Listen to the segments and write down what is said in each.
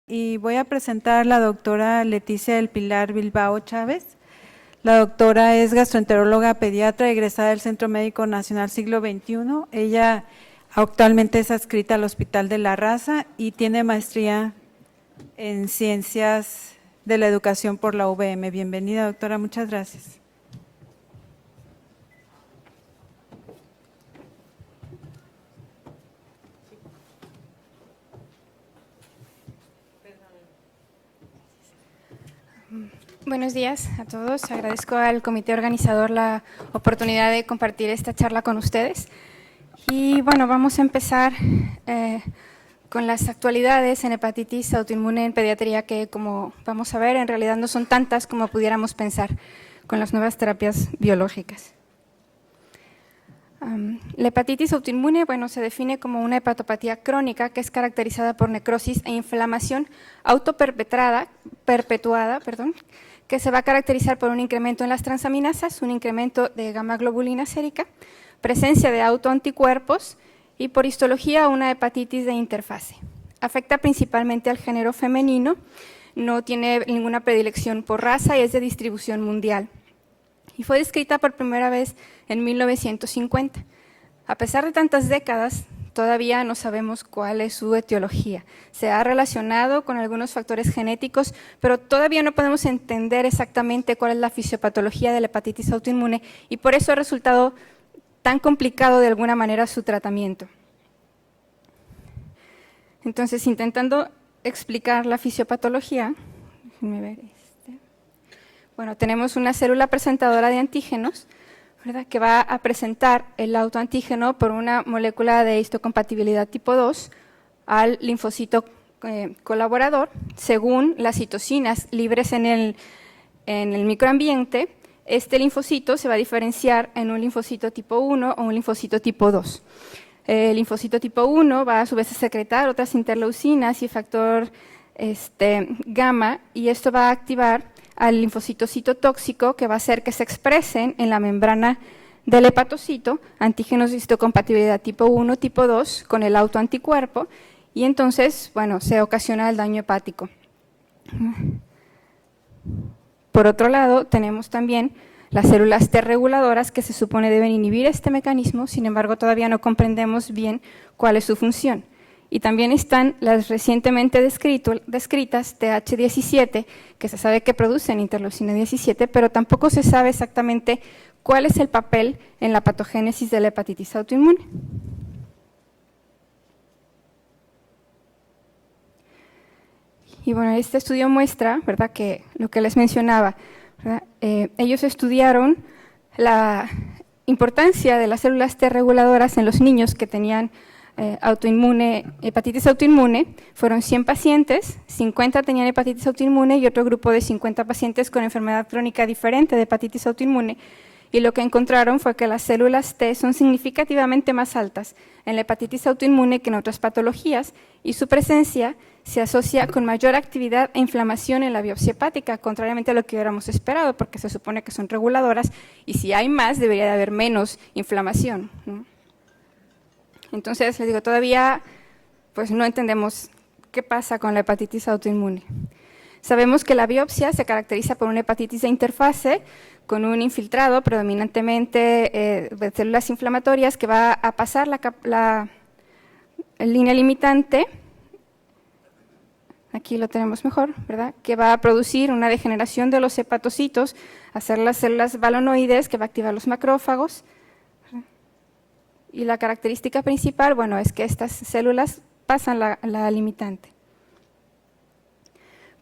Y voy a presentar a la doctora Leticia del Pilar Bilbao Chávez. La doctora es gastroenteróloga pediatra egresada del Centro Médico Nacional Siglo XXI. Ella actualmente es adscrita al Hospital de la Raza y tiene maestría en Ciencias de la Educación por la UVM. Bienvenida, doctora, muchas gracias. Buenos días a todos. Agradezco al comité organizador la oportunidad de compartir esta charla con ustedes. Y bueno, vamos a empezar con las actualidades en hepatitis autoinmune en pediatría, que como vamos a ver, en realidad no son tantas como pudiéramos pensar con las nuevas terapias biológicas. La hepatitis autoinmune, bueno, se define como una hepatopatía crónica que es caracterizada por necrosis e inflamación autoperpetuada, que se va a caracterizar por un incremento en las transaminasas, un incremento de gamma globulina sérica, presencia de autoanticuerpos y por histología una hepatitis de interfase. Afecta principalmente al género femenino, no tiene ninguna predilección por raza y es de distribución mundial. Y fue descrita por primera vez en 1950. A pesar de tantas décadas, todavía no sabemos cuál es su etiología. Se ha relacionado con algunos factores genéticos, pero todavía no podemos entender exactamente cuál es la fisiopatología de la hepatitis autoinmune y por eso ha resultado tan complicado de alguna manera su tratamiento. Entonces, intentando explicar la fisiopatología, déjenme ver. Bueno, tenemos una célula presentadora de antígenos, ¿verdad?, que va a presentar el autoantígeno por una molécula de histocompatibilidad tipo 2 al linfocito colaborador. Según las citocinas libres en el microambiente, este linfocito se va a diferenciar en un linfocito tipo 1 o un linfocito tipo 2. El linfocito tipo 1 va a su vez a secretar otras interleucinas y factor gamma, y esto va a activar al linfocito citotóxico, que va a hacer que se expresen en la membrana del hepatocito antígenos de histocompatibilidad tipo 1, tipo 2 con el autoanticuerpo, y entonces, bueno, se ocasiona el daño hepático. Por otro lado, tenemos también las células T reguladoras que se supone deben inhibir este mecanismo, sin embargo, todavía no comprendemos bien cuál es su función. Y también están las recientemente descritas TH17, que se sabe que producen interleucina 17, pero tampoco se sabe exactamente cuál es el papel en la patogénesis de la hepatitis autoinmune. Y bueno, este estudio muestra, ¿verdad?, que lo que les mencionaba, ellos estudiaron la importancia de las células T reguladoras en los niños que tenían hepatitis autoinmune. Fueron 100 pacientes, 50 tenían hepatitis autoinmune y otro grupo de 50 pacientes con enfermedad crónica diferente de hepatitis autoinmune, y lo que encontraron fue que las células T son significativamente más altas en la hepatitis autoinmune que en otras patologías, y su presencia se asocia con mayor actividad e inflamación en la biopsia hepática, contrariamente a lo que hubiéramos esperado, porque se supone que son reguladoras y si hay más debería de haber menos inflamación, ¿no? Entonces, les digo, todavía pues no entendemos qué pasa con la hepatitis autoinmune. Sabemos que la biopsia se caracteriza por una hepatitis de interfase con un infiltrado predominantemente de células inflamatorias que va a pasar la línea limitante, aquí lo tenemos mejor, ¿verdad?, que va a producir una degeneración de los hepatocitos, hacer las células balonoides que va a activar los macrófagos. Y la característica principal, bueno, es que estas células pasan la limitante.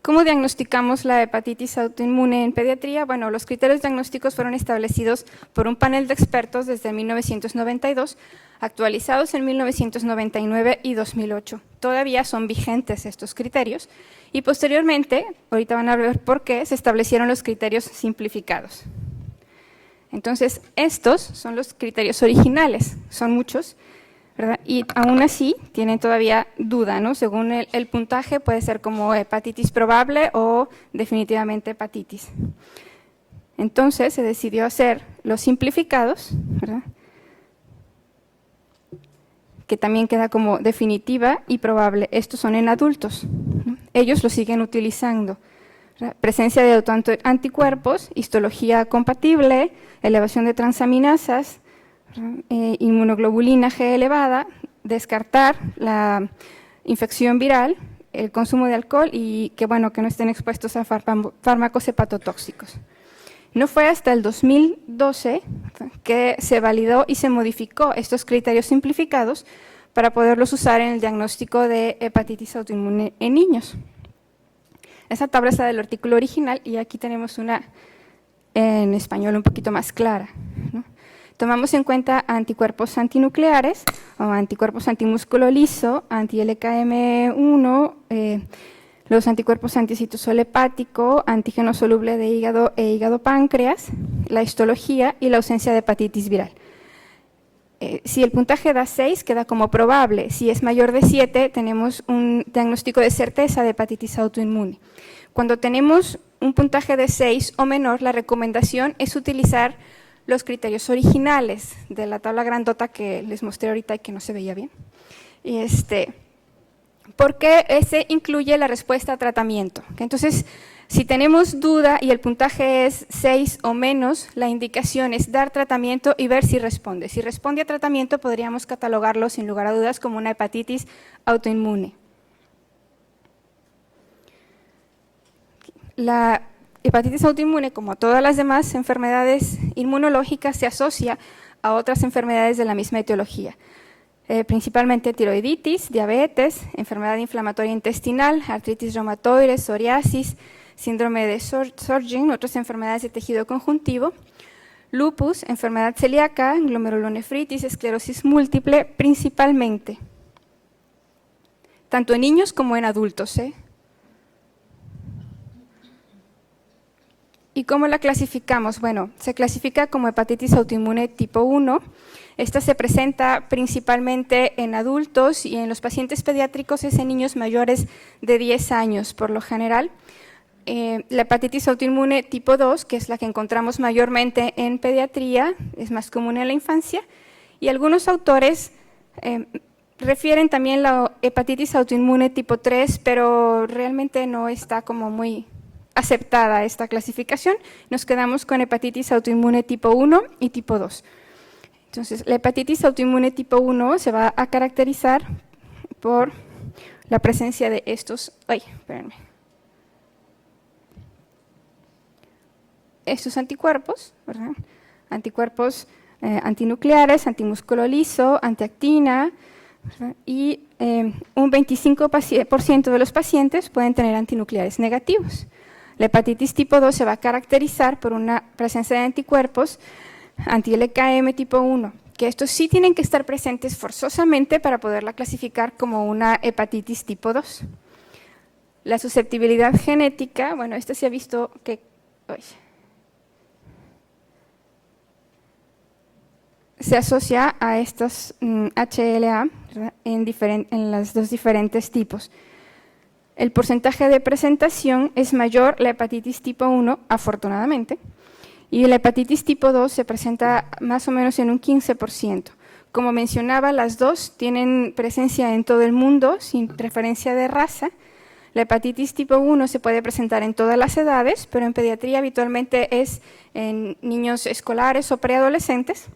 ¿Cómo diagnosticamos la hepatitis autoinmune en pediatría? Bueno, los criterios diagnósticos fueron establecidos por un panel de expertos desde 1992, actualizados en 1999 y 2008. Todavía son vigentes estos criterios y posteriormente, ahorita van a ver por qué, se establecieron los criterios simplificados. Entonces, estos son los criterios originales, son muchos, ¿verdad?, y aún así tienen todavía duda, ¿no? Según el puntaje puede ser como hepatitis probable o definitivamente hepatitis. Entonces, se decidió hacer los simplificados, ¿verdad?, que también queda como definitiva y probable. Estos son en adultos, ¿no? ellos lo siguen utilizando. Presencia de autoanticuerpos, histología compatible, elevación de transaminasas, inmunoglobulina G elevada, descartar la infección viral, el consumo de alcohol y que no estén expuestos a fármacos hepatotóxicos. No fue hasta el 2012 que se validó y se modificó estos criterios simplificados para poderlos usar en el diagnóstico de hepatitis autoinmune en niños. Esa tabla está del artículo original y aquí tenemos una en español un poquito más clara, ¿no? Tomamos en cuenta anticuerpos antinucleares o anticuerpos antimúsculo liso, anti-LKM1, los anticuerpos anticitosol hepático, antígeno soluble de hígado e hígado-páncreas, la histología y la ausencia de hepatitis viral. Si el puntaje da 6, queda como probable. Si es mayor de 7, tenemos un diagnóstico de certeza de hepatitis autoinmune. Cuando tenemos un puntaje de 6 o menor, la recomendación es utilizar los criterios originales de la tabla grandota que les mostré ahorita y que no se veía bien. Porque ese incluye la respuesta a tratamiento. Entonces, si tenemos duda y el puntaje es 6 o menos, la indicación es dar tratamiento y ver si responde. Si responde a tratamiento, podríamos catalogarlo sin lugar a dudas como una hepatitis autoinmune. La hepatitis autoinmune, como todas las demás enfermedades inmunológicas, se asocia a otras enfermedades de la misma etiología. Principalmente tiroiditis, diabetes, enfermedad inflamatoria intestinal, artritis reumatoide, psoriasis, síndrome de Sjögren, otras enfermedades de tejido conjuntivo, lupus, enfermedad celíaca, glomerulonefritis, esclerosis múltiple, principalmente, tanto en niños como en adultos. ¿Y cómo la clasificamos? Bueno, se clasifica como hepatitis autoinmune tipo 1. Esta se presenta principalmente en adultos y en los pacientes pediátricos es en niños mayores de 10 años, por lo general. La hepatitis autoinmune tipo 2, que es la que encontramos mayormente en pediatría, es más común en la infancia, y algunos autores refieren también la hepatitis autoinmune tipo 3, pero realmente no está como muy aceptada esta clasificación. Nos quedamos con hepatitis autoinmune tipo 1 y tipo 2. Entonces, la hepatitis autoinmune tipo 1 se va a caracterizar por la presencia de estos, estos anticuerpos, ¿verdad? Anticuerpos antinucleares, antimúsculo liso, antiactina, ¿verdad? Y un 25% de los pacientes pueden tener antinucleares negativos. La hepatitis tipo 2 se va a caracterizar por una presencia de anticuerpos anti-LKM tipo 1, que estos sí tienen que estar presentes forzosamente para poderla clasificar como una hepatitis tipo 2. La susceptibilidad genética, bueno, esto se ha visto que se asocia a estos HLA, ¿verdad? En los dos diferentes tipos. El porcentaje de presentación es mayor la hepatitis tipo 1, afortunadamente, y la hepatitis tipo 2 se presenta más o menos en un 15%. Como mencionaba, las dos tienen presencia en todo el mundo, sin preferencia de raza. La hepatitis tipo 1 se puede presentar en todas las edades, pero en pediatría habitualmente es en niños escolares o preadolescentes.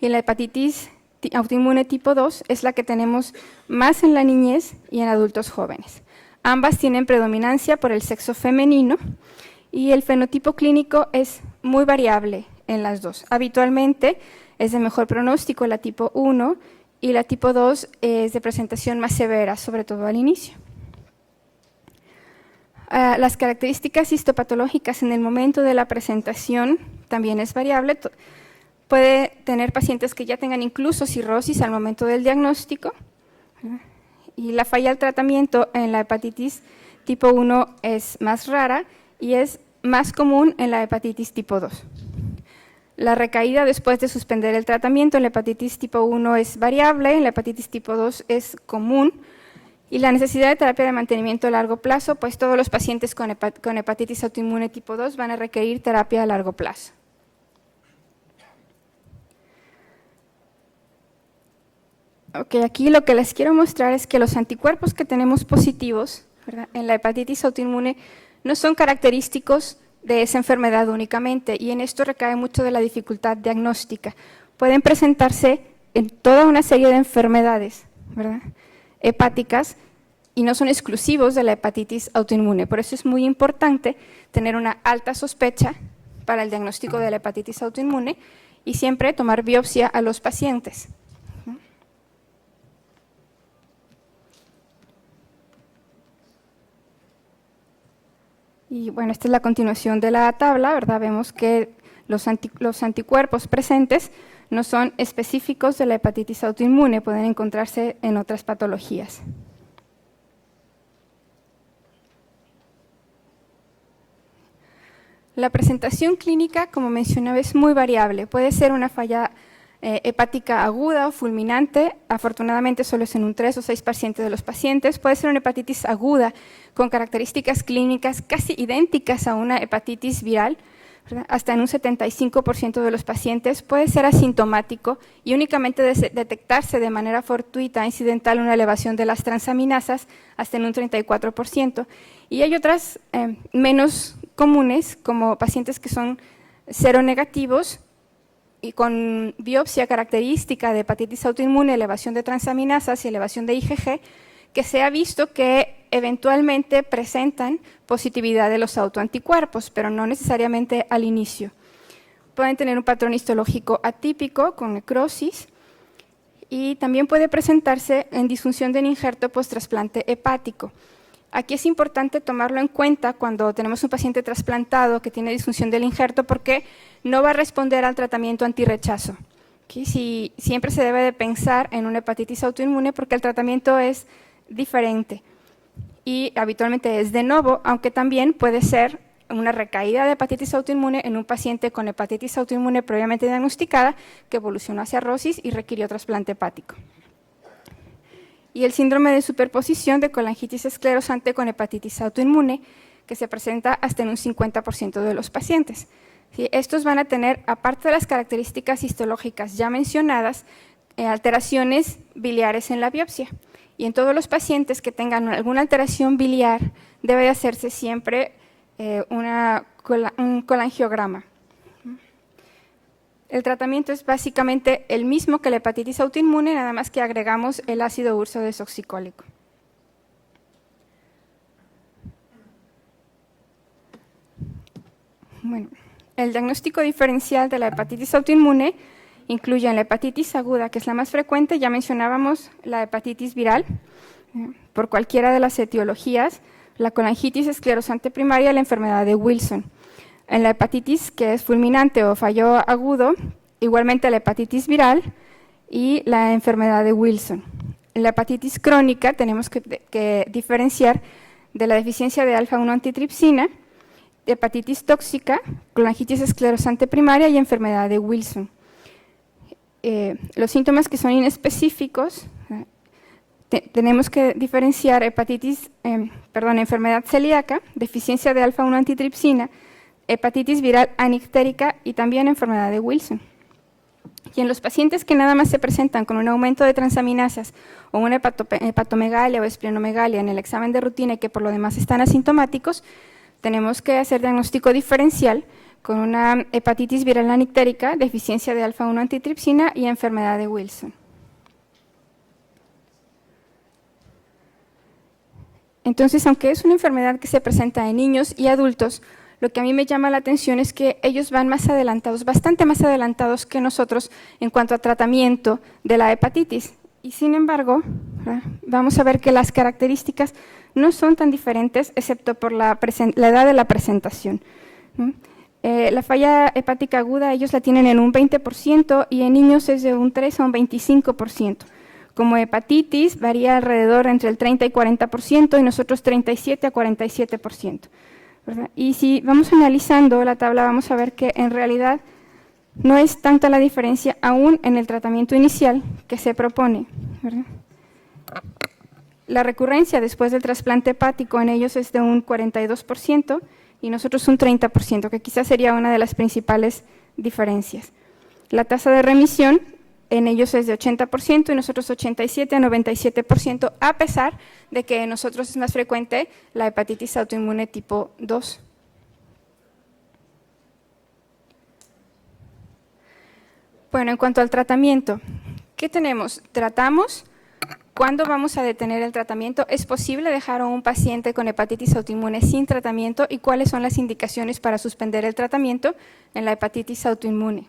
Y la hepatitis autoinmune tipo 2 es la que tenemos más en la niñez y en adultos jóvenes. Ambas tienen predominancia por el sexo femenino y el fenotipo clínico es muy variable en las dos. Habitualmente es de mejor pronóstico la tipo 1 y la tipo 2 es de presentación más severa, sobre todo al inicio. Las características histopatológicas en el momento de la presentación también es variable. Puede tener pacientes que ya tengan incluso cirrosis al momento del diagnóstico, y la falla al tratamiento en la hepatitis tipo 1 es más rara y es más común en la hepatitis tipo 2. La recaída después de suspender el tratamiento en la hepatitis tipo 1 es variable, en la hepatitis tipo 2 es común, y la necesidad de terapia de mantenimiento a largo plazo, pues todos los pacientes con hepatitis autoinmune tipo 2 van a requerir terapia a largo plazo. Ok, aquí lo que les quiero mostrar es que los anticuerpos que tenemos positivos ¿verdad?, en la hepatitis autoinmune no son característicos de esa enfermedad únicamente, y en esto recae mucho de la dificultad diagnóstica. Pueden presentarse en toda una serie de enfermedades, ¿verdad?, hepáticas, y no son exclusivos de la hepatitis autoinmune. Por eso es muy importante tener una alta sospecha para el diagnóstico de la hepatitis autoinmune y siempre tomar biopsia a los pacientes. Y bueno, esta es la continuación de la tabla, ¿verdad? Vemos que los anticuerpos presentes no son específicos de la hepatitis autoinmune, pueden encontrarse en otras patologías. La presentación clínica, como mencionaba, es muy variable. Puede ser una falla hepática aguda o fulminante, afortunadamente solo es en un 3 o 6% de los pacientes. Puede ser una hepatitis aguda con características clínicas casi idénticas a una hepatitis viral, ¿verdad?, hasta en un 75% de los pacientes. Puede ser asintomático y únicamente detectarse de manera fortuita, incidental, una elevación de las transaminasas hasta en un 34%. Y hay otras menos comunes, como pacientes que son seronegativos y con biopsia característica de hepatitis autoinmune, elevación de transaminasas y elevación de IgG, que se ha visto que eventualmente presentan positividad de los autoanticuerpos, pero no necesariamente al inicio. Pueden tener un patrón histológico atípico con necrosis y también puede presentarse en disfunción del injerto post-trasplante hepático. Aquí es importante tomarlo en cuenta cuando tenemos un paciente trasplantado que tiene disfunción del injerto, porque no va a responder al tratamiento antirrechazo. ¿Okay? Siempre se debe de pensar en una hepatitis autoinmune porque el tratamiento es diferente y habitualmente es de novo, aunque también puede ser una recaída de hepatitis autoinmune en un paciente con hepatitis autoinmune previamente diagnosticada que evolucionó hacia cirrosis y requirió trasplante hepático. Y el síndrome de superposición de colangitis esclerosante con hepatitis autoinmune, que se presenta hasta en un 50% de los pacientes. ¿Sí? Estos van a tener, aparte de las características histológicas ya mencionadas, alteraciones biliares en la biopsia. Y en todos los pacientes que tengan alguna alteración biliar, debe de hacerse siempre un colangiograma. El tratamiento es básicamente el mismo que la hepatitis autoinmune, nada más que agregamos el ácido urso desoxicólico. Bueno, el diagnóstico diferencial de la hepatitis autoinmune incluye la hepatitis aguda, que es la más frecuente, ya mencionábamos la hepatitis viral, por cualquiera de las etiologías, la colangitis esclerosante primaria, la enfermedad de Wilson. En la hepatitis que es fulminante o fallo agudo, igualmente la hepatitis viral y la enfermedad de Wilson. En la hepatitis crónica tenemos que diferenciar de la deficiencia de alfa-1 antitripsina, de hepatitis tóxica, colangitis esclerosante primaria y enfermedad de Wilson. Los síntomas que son inespecíficos, tenemos que diferenciar enfermedad celíaca, deficiencia de alfa-1 antitripsina, hepatitis viral anictérica y también enfermedad de Wilson. Y en los pacientes que nada más se presentan con un aumento de transaminasas o una hepatomegalia o esplenomegalia en el examen de rutina y que por lo demás están asintomáticos, tenemos que hacer diagnóstico diferencial con una hepatitis viral anictérica, deficiencia de alfa-1 antitripsina y enfermedad de Wilson. Entonces, aunque es una enfermedad que se presenta en niños y adultos, lo que a mí me llama la atención es que ellos van más adelantados, bastante más adelantados que nosotros en cuanto a tratamiento de la hepatitis. Y sin embargo, vamos a ver que las características no son tan diferentes, excepto por la edad de la presentación. La falla hepática aguda ellos la tienen en un 20% y en niños es de un 3 a un 25%. Como hepatitis varía alrededor entre el 30 y 40% y nosotros 37 a 47%. ¿verdad? Y si vamos analizando la tabla, vamos a ver que en realidad no es tanta la diferencia aún en el tratamiento inicial que se propone, ¿verdad? La recurrencia después del trasplante hepático en ellos es de un 42% y nosotros un 30%, que quizás sería una de las principales diferencias. La tasa de remisión en ellos es de 80% y nosotros 87 a 97%, a pesar de que en nosotros es más frecuente la hepatitis autoinmune tipo 2. Bueno, en cuanto al tratamiento, ¿qué tenemos? Tratamos. ¿Cuándo vamos a detener el tratamiento? ¿Es posible dejar a un paciente con hepatitis autoinmune sin tratamiento? ¿Y cuáles son las indicaciones para suspender el tratamiento en la hepatitis autoinmune?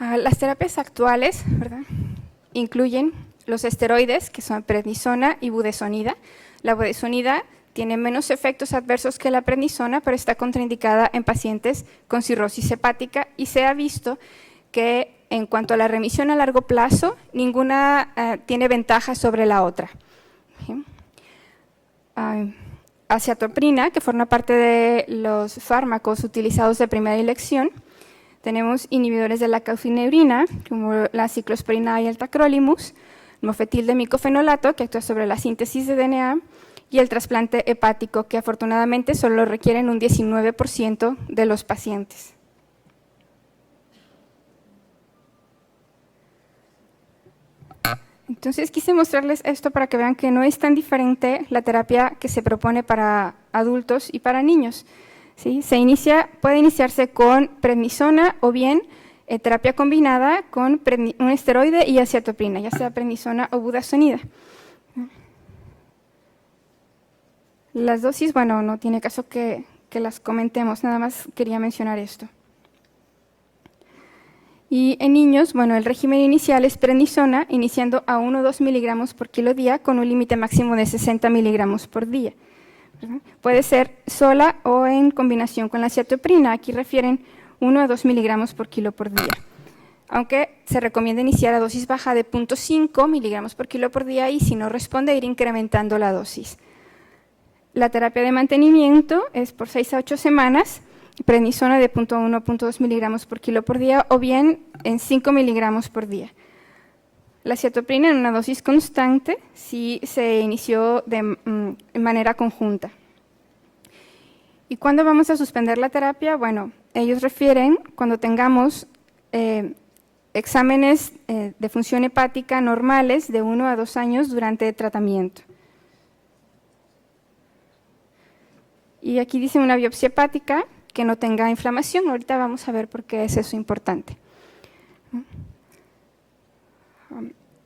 Las terapias actuales, ¿verdad?, incluyen los esteroides, que son prednisona y budesonida. La budesonida tiene menos efectos adversos que la prednisona, pero está contraindicada en pacientes con cirrosis hepática y se ha visto que en cuanto a la remisión a largo plazo, ninguna tiene ventaja sobre la otra. Aciatoprina, que forma parte de los fármacos utilizados de primera elección. Tenemos inhibidores de la calcineurina, como la ciclosporina y el tacrolimus, mofetil de micofenolato, que actúa sobre la síntesis de DNA, y el trasplante hepático, que afortunadamente solo requieren un 19% de los pacientes. Entonces quise mostrarles esto para que vean que no es tan diferente la terapia que se propone para adultos y para niños. ¿Sí? Puede iniciarse con prednisona o bien terapia combinada con un esteroide y aciatoprina, ya sea prednisona o budesonida. Las dosis, bueno, no tiene caso que las comentemos, nada más quería mencionar esto. Y en niños, bueno, el régimen inicial es prednisona, iniciando a 1 o 2 miligramos por kilo día, con un límite máximo de 60 miligramos por día. Puede ser sola o en combinación con la aciatoprina, aquí refieren 1 a 2 miligramos por kilo por día. Aunque se recomienda iniciar a dosis baja de 0.5 miligramos por kilo por día y si no responde, ir incrementando la dosis. La terapia de mantenimiento es por 6 a 8 semanas, prednisona de 0.1 a 0.2 miligramos por kilo por día o bien en 5 miligramos por día. La aciatoprina en una dosis constante si se inició de manera conjunta. ¿Y cuándo vamos a suspender la terapia? Bueno, ellos refieren cuando tengamos exámenes de función hepática normales de 1 a 2 años durante el tratamiento. Y aquí dice una biopsia hepática que no tenga inflamación. Ahorita vamos a ver por qué es eso importante.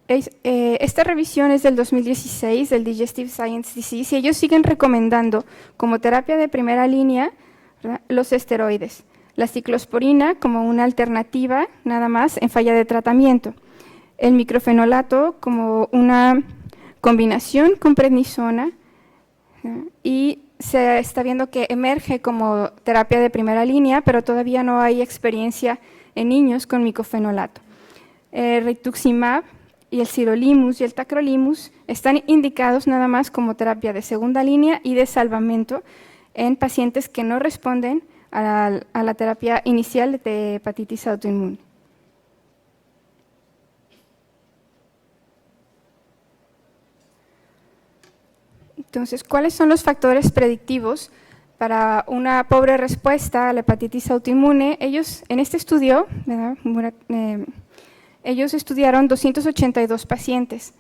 Esta revisión es del 2016 del Digestive Science Disease y ellos siguen recomendando como terapia de primera línea, ¿verdad?, los esteroides, la ciclosporina como una alternativa nada más en falla de tratamiento, el microfenolato como una combinación con prednisona, ¿verdad?, y se está viendo que emerge como terapia de primera línea, pero todavía no hay experiencia en niños con micofenolato. Rituximab y el sirolimus y el tacrolimus están indicados nada más como terapia de segunda línea y de salvamento en pacientes que no responden a la terapia inicial de hepatitis autoinmune. Entonces, ¿cuáles son los factores predictivos para una pobre respuesta a la hepatitis autoinmune? Ellos, en este estudio, ¿verdad?, ellos estudiaron 282 pacientes,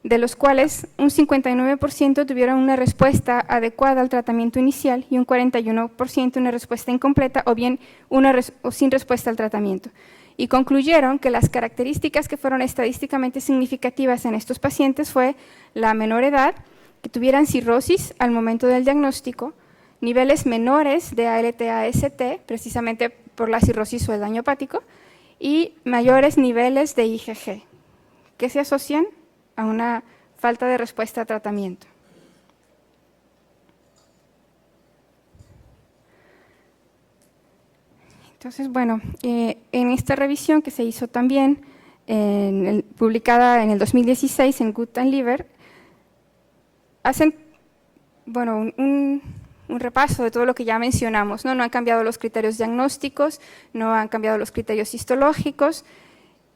de los cuales un 59% tuvieron una respuesta adecuada al tratamiento inicial y un 41% una respuesta incompleta o bien o sin respuesta al tratamiento. Y concluyeron que las características que fueron estadísticamente significativas en estos pacientes fue la menor edad, que tuvieran cirrosis al momento del diagnóstico, niveles menores de ALT-AST, precisamente por la cirrosis o el daño hepático, y mayores niveles de IgG, que se asocian a una falta de respuesta a tratamiento. Entonces, bueno, en esta revisión que se hizo también, publicada en el 2016 en Gut and Liver, hacen, bueno, un repaso de todo lo que ya mencionamos, ¿no? No han cambiado los criterios diagnósticos, no han cambiado los criterios histológicos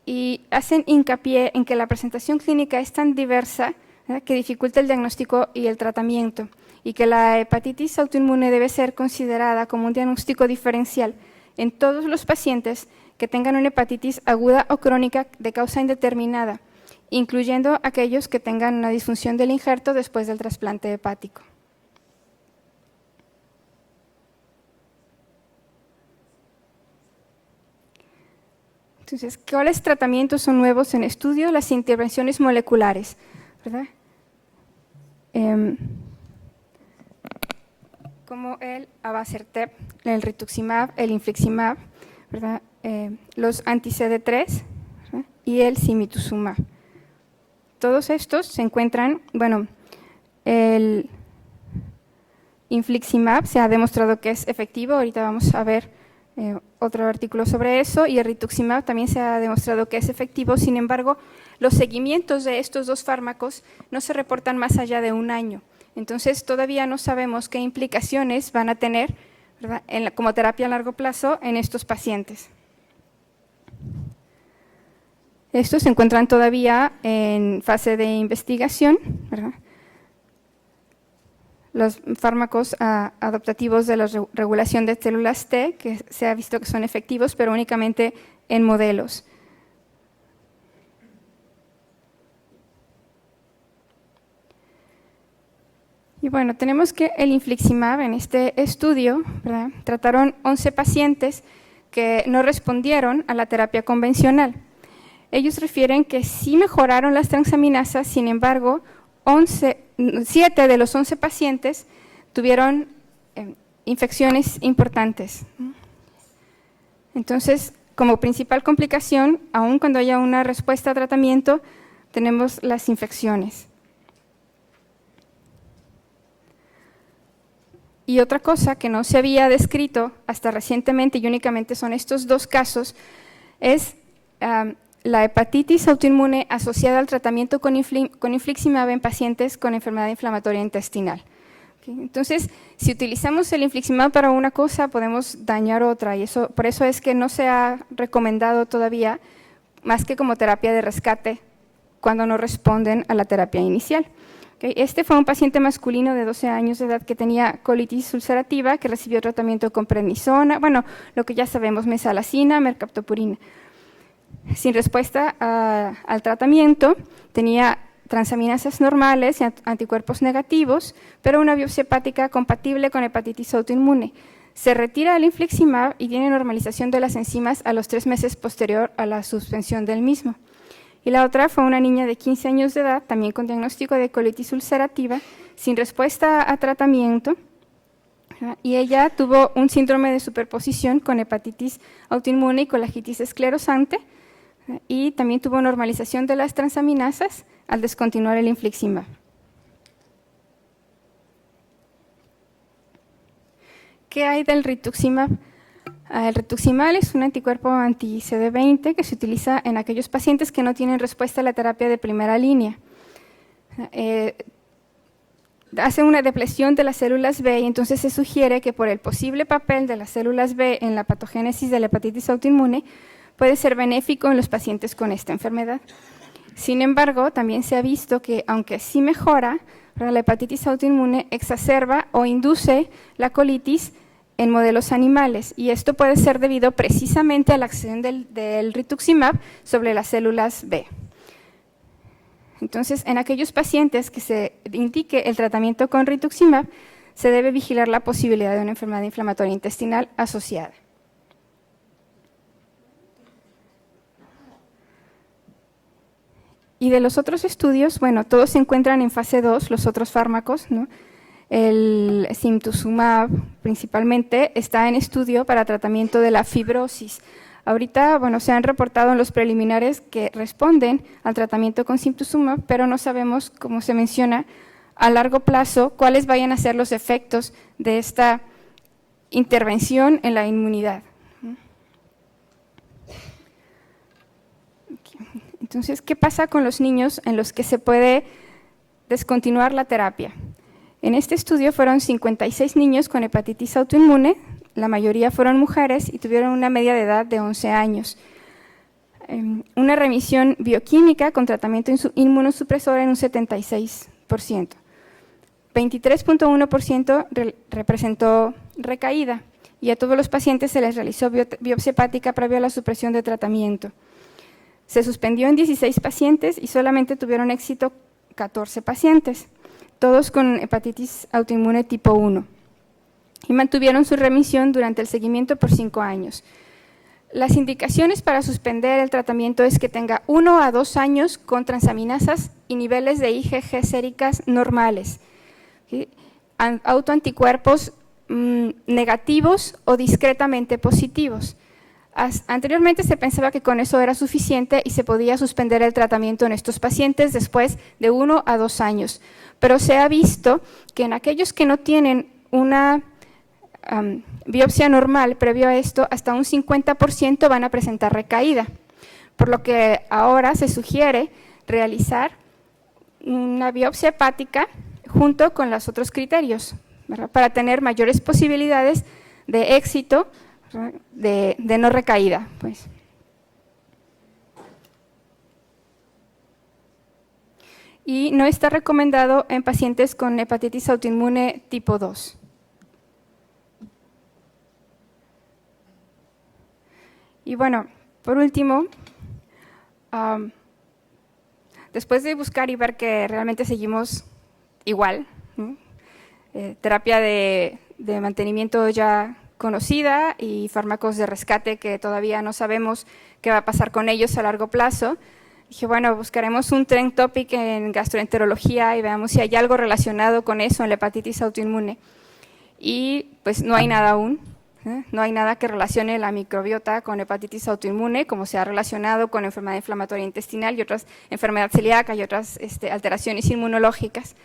y hacen hincapié en que la presentación clínica es tan diversa, ¿verdad?, que dificulta el diagnóstico y el tratamiento, y que la hepatitis autoinmune debe ser considerada como un diagnóstico diferencial en todos los pacientes que tengan una hepatitis aguda o crónica de causa indeterminada, incluyendo aquellos que tengan una disfunción del injerto después del trasplante hepático. Entonces, ¿cuáles tratamientos son nuevos en estudio? Las intervenciones moleculares, ¿verdad? Como el Avacertep, el Rituximab, el Infliximab, ¿verdad?, los anti-CD3 y el Simtuzumab. Todos estos se encuentran, bueno, el Infliximab se ha demostrado que es efectivo, ahorita vamos a ver otro artículo sobre eso, y el Rituximab también se ha demostrado que es efectivo. Sin embargo, los seguimientos de estos dos fármacos no se reportan más allá de 1 año. Entonces, todavía no sabemos qué implicaciones van a tener, ¿verdad?, como terapia a largo plazo en estos pacientes. Estos se encuentran todavía en fase de investigación, ¿verdad? Los fármacos adaptativos de la regulación de células T, que se ha visto que son efectivos, pero únicamente en modelos. Y bueno, tenemos que el Infliximab en este estudio, ¿verdad?, trataron 11 pacientes que no respondieron a la terapia convencional. Ellos refieren que sí mejoraron las transaminasas, sin embargo, 7 de los 11 pacientes tuvieron infecciones importantes. Entonces, como principal complicación, aun cuando haya una respuesta a tratamiento, tenemos las infecciones. Y otra cosa que no se había descrito hasta recientemente, y únicamente son estos 2 casos, es la hepatitis autoinmune asociada al tratamiento con Infliximab en pacientes con enfermedad inflamatoria intestinal. ¿Okay? Entonces, si utilizamos el Infliximab para una cosa, podemos dañar otra, y por eso es que no se ha recomendado todavía más que como terapia de rescate cuando no responden a la terapia inicial. ¿Okay? Este fue un paciente masculino de 12 años de edad que tenía colitis ulcerativa, que recibió tratamiento con prednisona, bueno, lo que ya sabemos, mesalazina, mercaptopurina. Sin respuesta al tratamiento, tenía transaminasas normales y anticuerpos negativos, pero una biopsia hepática compatible con hepatitis autoinmune. Se retira el Infliximab y tiene normalización de las enzimas a los 3 meses posterior a la suspensión del mismo. Y la otra fue una niña de 15 años de edad, también con diagnóstico de colitis ulcerativa, sin respuesta a tratamiento, y ella tuvo un síndrome de superposición con hepatitis autoinmune y colagitis esclerosante, y también tuvo normalización de las transaminasas al descontinuar el Infliximab. ¿Qué hay del Rituximab? El Rituximab es un anticuerpo anti-CD20 que se utiliza en aquellos pacientes que no tienen respuesta a la terapia de primera línea. Hace una depresión de las células B y entonces se sugiere que por el posible papel de las células B en la patogénesis de la hepatitis autoinmune puede ser benéfico en los pacientes con esta enfermedad. Sin embargo, también se ha visto que aunque sí mejora, la hepatitis autoinmune exacerba o induce la colitis en modelos animales, y esto puede ser debido precisamente a la acción del Rituximab sobre las células B. Entonces, en aquellos pacientes que se indique el tratamiento con Rituximab, se debe vigilar la posibilidad de una enfermedad inflamatoria intestinal asociada. Y de los otros estudios, bueno, todos se encuentran en fase 2, los otros fármacos, ¿no? El Simtuzumab principalmente está en estudio para tratamiento de la fibrosis. Ahorita, bueno, se han reportado en los preliminares que responden al tratamiento con Simtuzumab, pero no sabemos, como se menciona, a largo plazo cuáles vayan a ser los efectos de esta intervención en la inmunidad. Entonces, ¿qué pasa con los niños en los que se puede descontinuar la terapia? En este estudio fueron 56 niños con hepatitis autoinmune, la mayoría fueron mujeres y tuvieron una media de edad de 11 años. una remisión bioquímica con tratamiento inmunosupresor en un 76%. 23.1% representó recaída y a todos los pacientes se les realizó biopsia hepática previo a la supresión de tratamiento. Se suspendió en 16 pacientes y solamente tuvieron éxito 14 pacientes, todos con hepatitis autoinmune tipo 1, y mantuvieron su remisión durante el seguimiento por 5 años. Las indicaciones para suspender el tratamiento es que tenga 1 a 2 años con transaminasas y niveles de IgG séricas normales, ¿sí? Autoanticuerpos negativos o discretamente positivos. Anteriormente se pensaba que con eso era suficiente y se podía suspender el tratamiento en estos pacientes después de 1 a 2 años, pero se ha visto que en aquellos que no tienen una biopsia normal previo a esto, hasta un 50% van a presentar recaída, por lo que ahora se sugiere realizar una biopsia hepática junto con los otros criterios, ¿verdad?, para tener mayores posibilidades de éxito, de no recaída, pues. Y no está recomendado en pacientes con hepatitis autoinmune tipo 2. Y bueno, por último, después de buscar y ver que realmente seguimos igual, ¿no? Terapia de mantenimiento ya conocida y fármacos de rescate que todavía no sabemos qué va a pasar con ellos a largo plazo, dije, bueno, buscaremos un trend topic en gastroenterología y veamos si hay algo relacionado con eso en la hepatitis autoinmune. Y pues no hay nada aún. No hay nada que relacione la microbiota con hepatitis autoinmune, como se ha relacionado con enfermedad inflamatoria intestinal y otras enfermedades celíacas y otras alteraciones inmunológicas.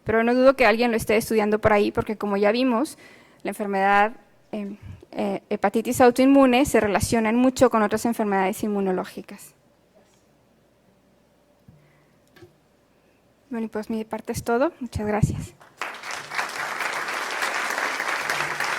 Pero no dudo que alguien lo esté estudiando por ahí, porque como ya vimos, la enfermedad hepatitis autoinmune se relaciona mucho con otras enfermedades inmunológicas. Bueno, y pues mi parte es todo. Muchas gracias.